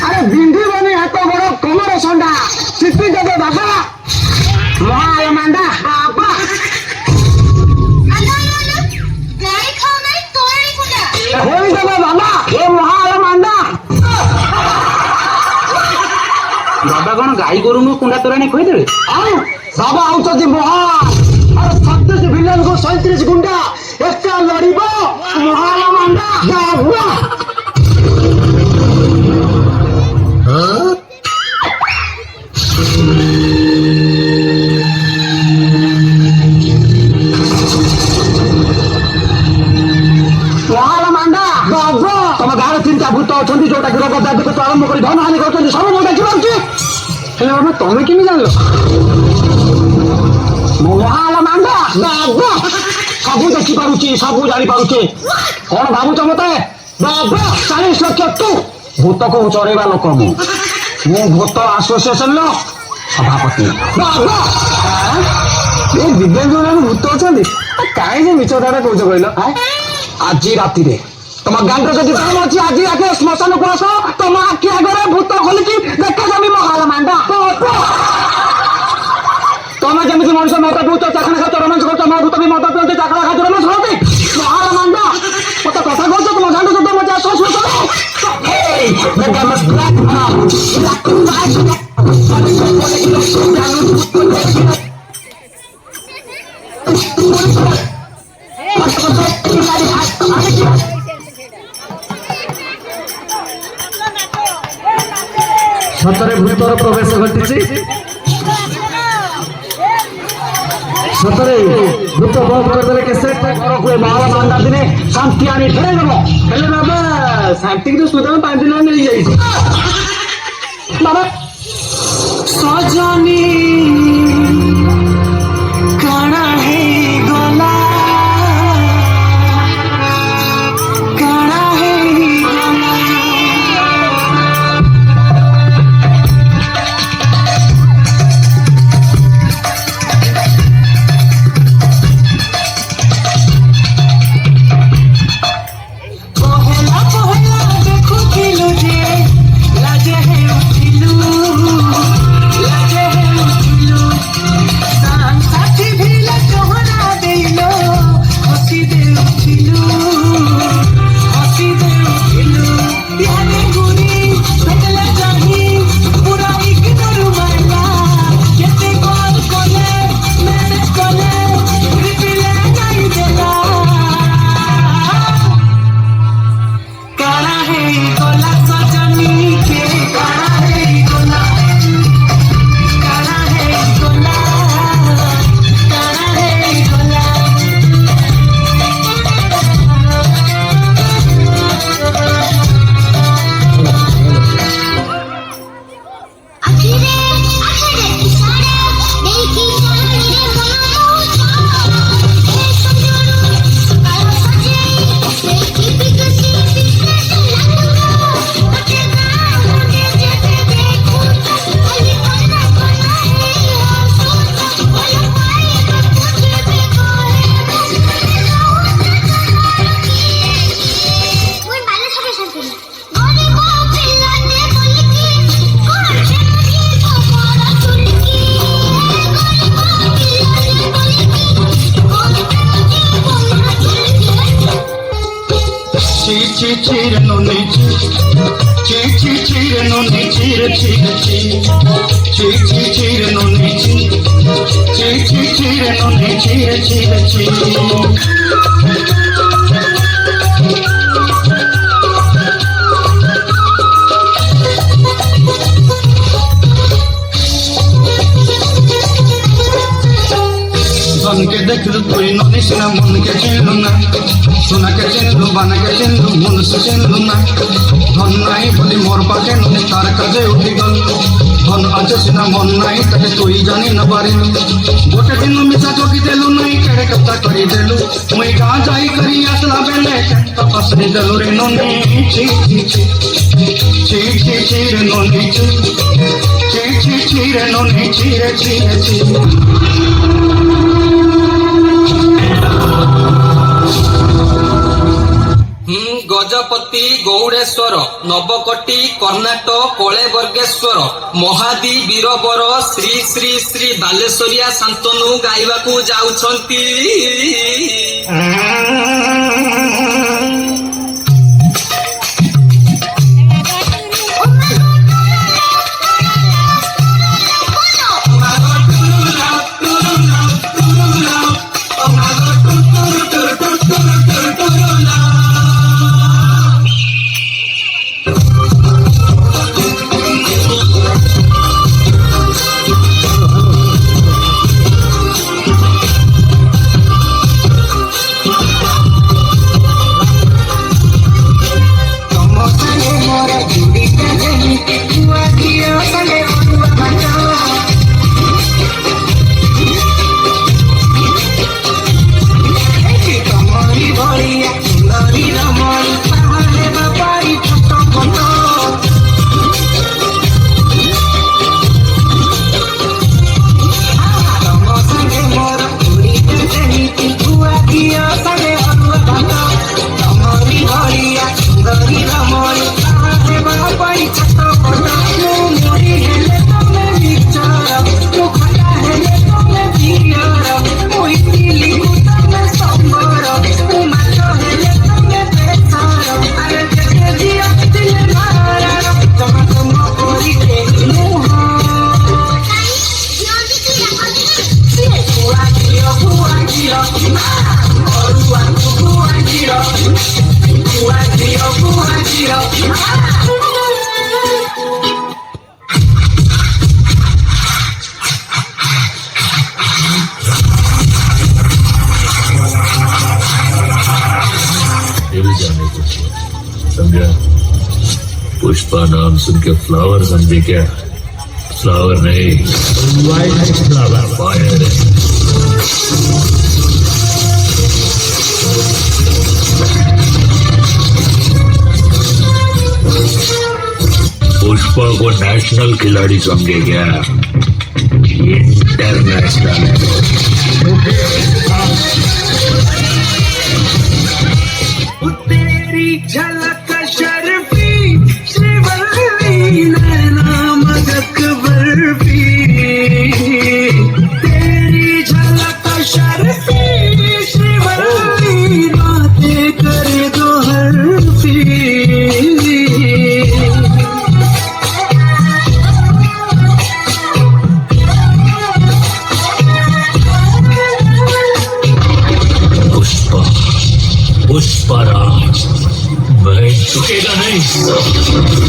আরে বিন্ধি বনে এত বড় কোমর সন্ডা চিপি দেবে বাবা মহাল মান্ডা বাবা হয়ে যাবে বাবা এ মহাল মান্ডা বাবা কোন গাই গরু কুন্ডা তোরানি কই দেবে ଆଉ ବାବା ହଉଛନ୍ତି ମହାଲ ଆରେ 36 ଭିଲେନକୁ 37 ଗୁଣ୍ଡା ଏକା ଲଢିବ ମହାଲ ମାଣ୍ଡା ବାବା ମହାଲ ମାଣ୍ଡା ବାବା ତମ ଗାଁରେ 3ଟା ଭୂତ ଅଛନ୍ତି ଯୋଉଟାକି ରୋଗ ବ୍ୟାଧିକୁ ଆରମ୍ଭ କରି ଧନ ହାନି କରୁଛନ୍ତି ସବୁ ମୁଁ ଦେଖିପାରୁଛି ହେଲେ ବାବା ତମେ କେମିତି ଜାଣିଲ ମହାଲ ମାଣ୍ଡା ବାବା ସବୁ ଦେଖିପାରୁଛି ସବୁ ଜାଣିପାରୁଛି କଣ ଭାବୁଛ ମତେ ବାବା 40 ଲକ୍ଷ ତୁ ଭୂତକୁ ଚରେଇବା ଲୋକ ମୁଁ ଭୂତ ଆସୋସିଏସନର ସଭାପତି ବାବା ଏ ଦିବ୍ୟାଙ୍ଗ ଭୂତ ଅଛନ୍ତି କାହିଁ ଯେ ମିଛ କଥାଟା କହୁଛ କହିଲ ଆଜି ରାତିରେ ତମ ଗାଁରେ ଯଦି କାମ ଅଛି ଆଜି ରାତିରେ ଶ୍ମଶାନକୁ ଆସ ତମ ଆଖି ଆଗରେ ଭୂତ ଖୋଲିକି ଦେଖାଯାବି ମହାଲ ମାଣ୍ଡା ତମେ ଯେମିତି ମଣିଷ ମଦ ପିଉଛ ଚାଖଣା ଖାଉଛ ରୋମାଞ୍ଚ କରୁଛ ମୋ ଭୂତ ବି ମଦ ପିଉଛି ଚାଖଣା ଖାଉଛ ରୋମାଞ୍ଚ କରନ୍ତି ମହାଲ ମାଣ୍ଡା ମତେ କଥା କହୁଛ ତମ ଗାଁରେ ଯଦି ମଜା ସତରେ ଭୂତର ପ୍ରବେଶ ଘଟିଛି ସତରେ ଭୂତ ବନ୍ଦ କରିଦେଲେ କେସେଟ ଘରକୁ ମହାଲ ମାଣ୍ଡା ଦିନେ ଶାନ୍ତି ଆଣି ଫେରାଇ ଦେବ ହେଲେ ବାବା ଶାନ୍ତିକି ତ ସୁଧା 5 ଦିନ ମିଳିଯାଇଛି ବାବା ସଜନୀ କାଣା ହେଇଗଲା କାଣା ହେଇଗଲା ধনকে দেখলু তুই ননিস না মনকে চিনলু না সোনাকে চিনলু বানাকে চিনলু মনুষ্য চিনলু না ধন নাই বলি মোর পাখে ননি তার কাজে উঠি গল ধন আছে সিনা মন নাই তাকে তুই জানি না পারিলু গোটে দিন মিশা চকি দেলু নাই কেড়ে কথা করি দেলু মুই গাঁ যাই করি আসলা বেলে তপসরি দেলু রে ননি ছি ছি ছি ছি ছি ছি রে ননি ছি ছি ছি চিরে ননি চিরে চিরে চিরে ଗଜପତି ଗୌଡ଼େଶ୍ୱର ନବକଟି କର୍ଣ୍ଣାଟକ କଳେବର୍ଗେଶ୍ୱର ମହାଦି ବୀରବର ଶ୍ରୀ ଶ୍ରୀ ଶ୍ରୀ ବାଲେଶ୍ୱରିଆ ଶାନ୍ତନୁ ଗାଇବାକୁ ଯାଉଛନ୍ତି। समझा? पुष्पा नाम सुन के फ्लावर समझे क्या? फ्लावर नहीं, फ्लावर फायर है। पुष्पा को नेशनल खिलाड़ी समझे क्या? इंटरनेशनल है। तेरी झलक शर्फी श्रीवल्ली नैना मदक बर्फी तेरी झलक शर्फी श्रीवल्ली बातें करे दो हरफी पुष्पराज मैं झुकेगा नहीं।